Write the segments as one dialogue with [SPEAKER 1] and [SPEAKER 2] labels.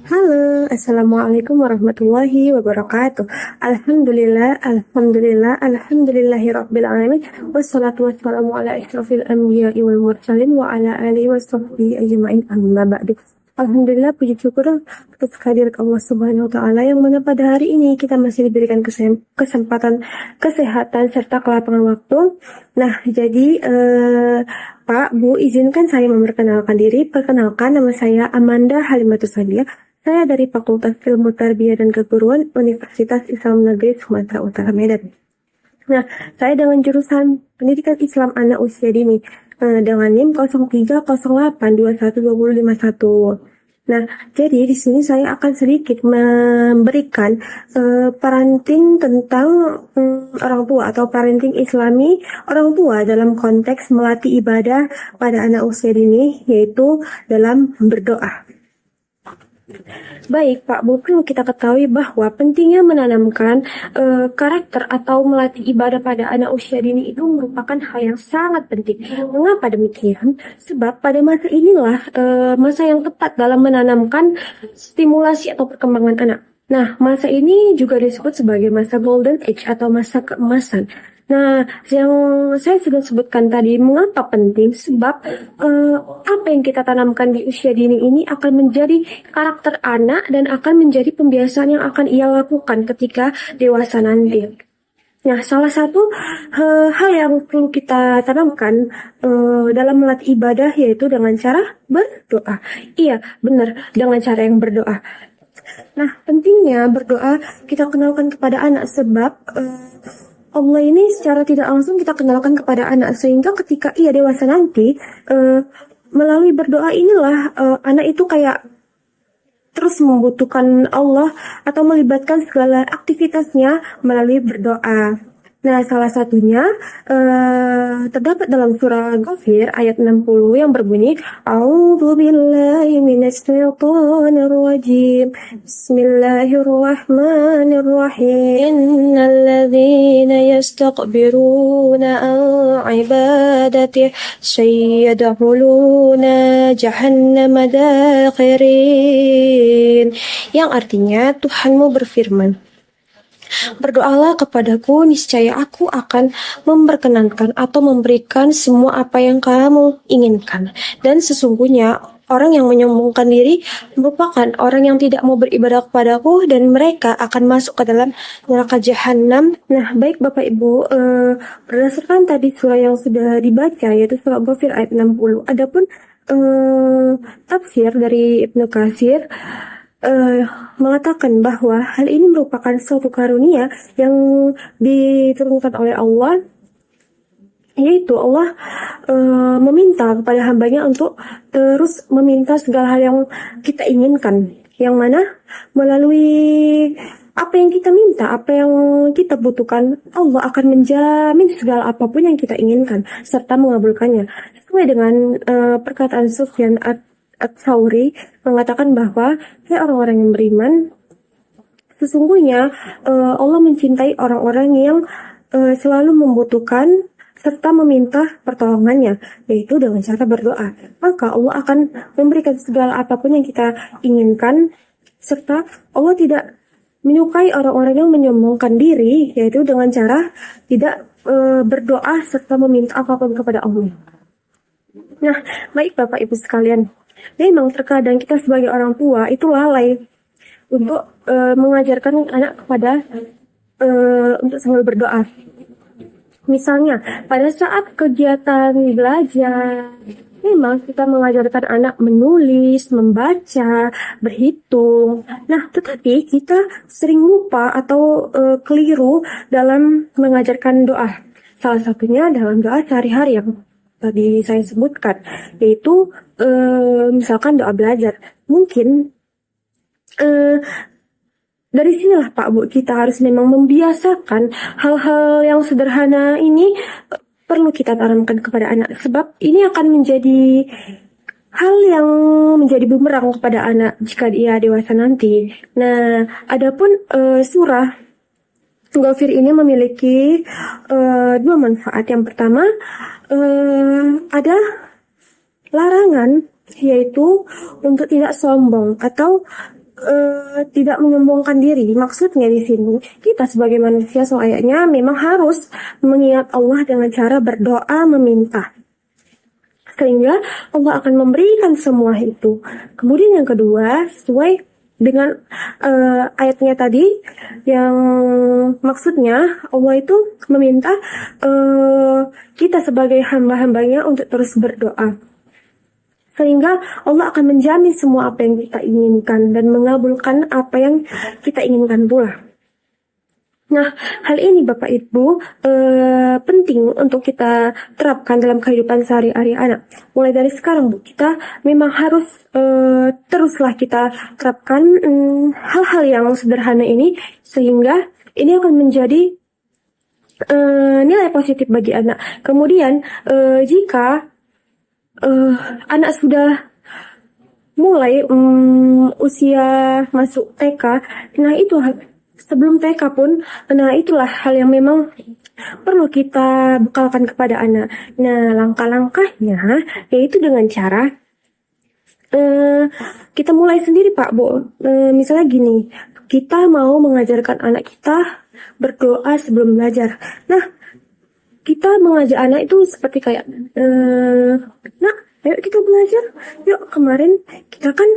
[SPEAKER 1] Halo, Assalamualaikum warahmatullahi wabarakatuh. Alhamdulillahirrabbilalamin. Wassalatu wassalamu ala asyrafil anbiya'i wal mursalin wa ala alihi wa sahbihi ajma'in amma ba'du. Alhamdulillah, puji syukur atas kehadirat Allah Subhanahu wa Ta'ala yang mana pada hari ini kita masih diberikan kesempatan, kesehatan, serta kelapangan waktu. Nah, jadi Pak, Bu, izinkan saya memperkenalkan diri. Perkenalkan, nama saya Amanda Halimatus Sadia. Saya dari Fakultas Ilmu Tarbiyah dan Keguruan Universitas Islam Negeri Sumatera Utara Medan. Nah, saya dengan jurusan Pendidikan Islam Anak Usia Dini dengan NIM 0308212051. Nah, jadi di sini saya akan sedikit memberikan parenting tentang orang tua atau parenting Islami orang tua dalam konteks melatih ibadah pada anak usia dini, yaitu dalam berdoa. Baik, Pak Bu, perlu kita ketahui bahwa pentingnya menanamkan karakter atau melatih ibadah pada anak usia dini itu merupakan hal yang sangat penting. Mengapa demikian? Sebab pada masa inilah masa yang tepat dalam menanamkan stimulasi atau perkembangan anak. Nah, masa ini juga disebut sebagai masa golden age atau masa keemasan. Nah, yang saya sudah sebutkan tadi, mengapa penting? Sebab apa yang kita tanamkan di usia dini ini akan menjadi karakter anak dan akan menjadi pembiasaan yang akan ia lakukan ketika dewasa nanti. Nah, salah satu hal yang perlu kita tanamkan dalam melatih ibadah yaitu dengan cara berdoa. Iya, benar, dengan cara yang berdoa. Nah, pentingnya berdoa kita kenalkan kepada anak sebab Allah ini secara tidak langsung kita kenalkan kepada anak sehingga ketika ia dewasa nanti melalui berdoa inilah anak itu kayak terus membutuhkan Allah atau melibatkan segala aktivitasnya melalui berdoa. Nah, salah satunya terdapat dalam surah Ghafir ayat 60 yang berbunyi A'udzu billahi minasyaitonir rajim. Bismillahirrahmanirrahim. Innalladzina yastakbiruna an ibadati sayyadkhuluna jahannama dakhirin. Yang artinya Tuhanmu berfirman, berdoalah kepadaku, niscaya aku akan memperkenankan atau memberikan semua apa yang kamu inginkan. Dan sesungguhnya orang yang menyombongkan diri merupakan orang yang tidak mau beribadah kepadaku dan mereka akan masuk ke dalam neraka jahanam. Nah, baik Bapak Ibu, berdasarkan tadi surah yang sudah dibaca yaitu surah Ghafir ayat 60. Adapun tafsir dari Ibnu Katsir mengatakan bahwa hal ini merupakan suatu karunia yang diturunkan oleh Allah, yaitu Allah meminta kepada hambanya untuk terus meminta segala hal yang kita inginkan, yang mana melalui apa yang kita minta, apa yang kita butuhkan, Allah akan menjamin segala apapun yang kita inginkan serta mengabulkannya. Sesuai dengan perkataan Sufyan Ats-Tsauri mengatakan bahwa hai orang-orang yang beriman, sesungguhnya Allah mencintai orang-orang yang selalu membutuhkan serta meminta pertolongannya, yaitu dengan cara berdoa. Maka Allah akan memberikan segala apapun yang kita inginkan, serta Allah tidak menyukai orang-orang yang menyombongkan diri, yaitu dengan cara tidak berdoa serta meminta apapun kepada Allah. Nah, baik Bapak Ibu sekalian, memang terkadang kita sebagai orang tua itu lalai untuk mengajarkan anak kepada untuk selalu berdoa. Misalnya pada saat kegiatan belajar, memang kita mengajarkan anak menulis, membaca, berhitung. Nah, tetapi kita sering lupa atau keliru dalam mengajarkan doa. Salah satunya dalam doa sehari-hari yang tadi saya sebutkan, yaitu misalkan doa belajar. Mungkin dari sinilah Pak Bu, kita harus memang membiasakan hal-hal yang sederhana ini perlu kita tanamkan kepada anak, sebab ini akan menjadi hal yang menjadi bumerang kepada anak jika dia dewasa nanti. Nah, adapun surah Ghafir ini memiliki dua manfaat. Yang pertama, ada larangan, yaitu untuk tidak sombong atau tidak menyombongkan diri. Maksudnya di sini kita sebagai manusia selayaknya memang harus mengingat Allah dengan cara berdoa meminta, sehingga Allah akan memberikan semua itu. Kemudian yang kedua, sesuai dengan ayatnya tadi, yang maksudnya Allah itu meminta kita sebagai hamba-hambanya untuk terus berdoa, sehingga Allah akan menjamin semua apa yang kita inginkan dan mengabulkan apa yang kita inginkan pula. Nah, hal ini Bapak Ibu penting untuk kita terapkan dalam kehidupan sehari-hari anak. Mulai dari sekarang Bu, kita memang harus teruslah kita terapkan hal-hal yang sederhana ini, sehingga ini akan menjadi nilai positif bagi anak. Kemudian jika anak sudah mulai usia masuk TK, nah itu sebelum TK pun, nah itulah hal yang memang perlu kita bekalkan kepada anak. Nah, langkah-langkahnya yaitu dengan cara kita mulai sendiri Pak Bu. Misalnya gini, kita mau mengajarkan anak kita berdoa sebelum belajar. Nah, kita mengajak anak itu seperti kayak, nak, ayo kita belajar. Yuk, kemarin kita kan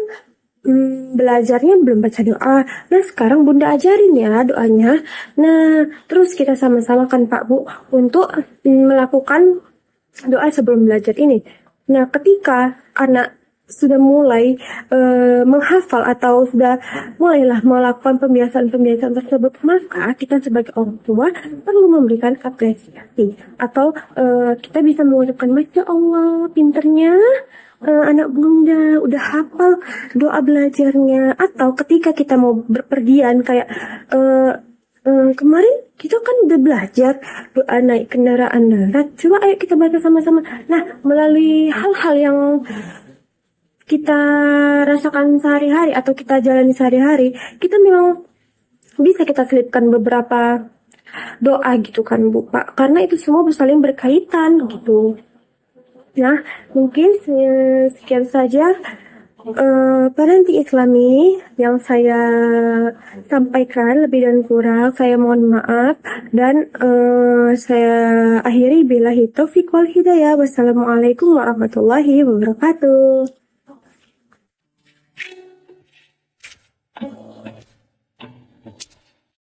[SPEAKER 1] belajarnya belum baca doa. Nah, sekarang Bunda ajarin ya doanya. Nah, terus kita sama-sama kan Pak Bu untuk melakukan doa sebelum belajar ini. Nah, ketika anak sudah mulai menghafal atau sudah mulailah melakukan pembiasaan-pembiasaan tersebut, maka kita sebagai orang tua perlu memberikan apresiasi, atau kita bisa mengucapkan, Masya Allah, pinternya anak Bunda udah hafal doa belajarnya. Atau ketika kita mau berpergian kayak kemarin kita kan udah belajar doa naik kendaraan darat, coba ayo kita baca sama-sama. Nah, melalui hal-hal yang kita rasakan sehari-hari atau kita jalani sehari-hari, kita memang bisa kita selipkan beberapa doa gitu kan Bu Pak, karena itu semua saling berkaitan gitu. Nah, mungkin sekian saja Parenting Islami yang saya sampaikan. Lebih dan kurang saya mohon maaf, dan saya akhiri billahi taufiq wal hidayah. Wassalamualaikum warahmatullahi wabarakatuh.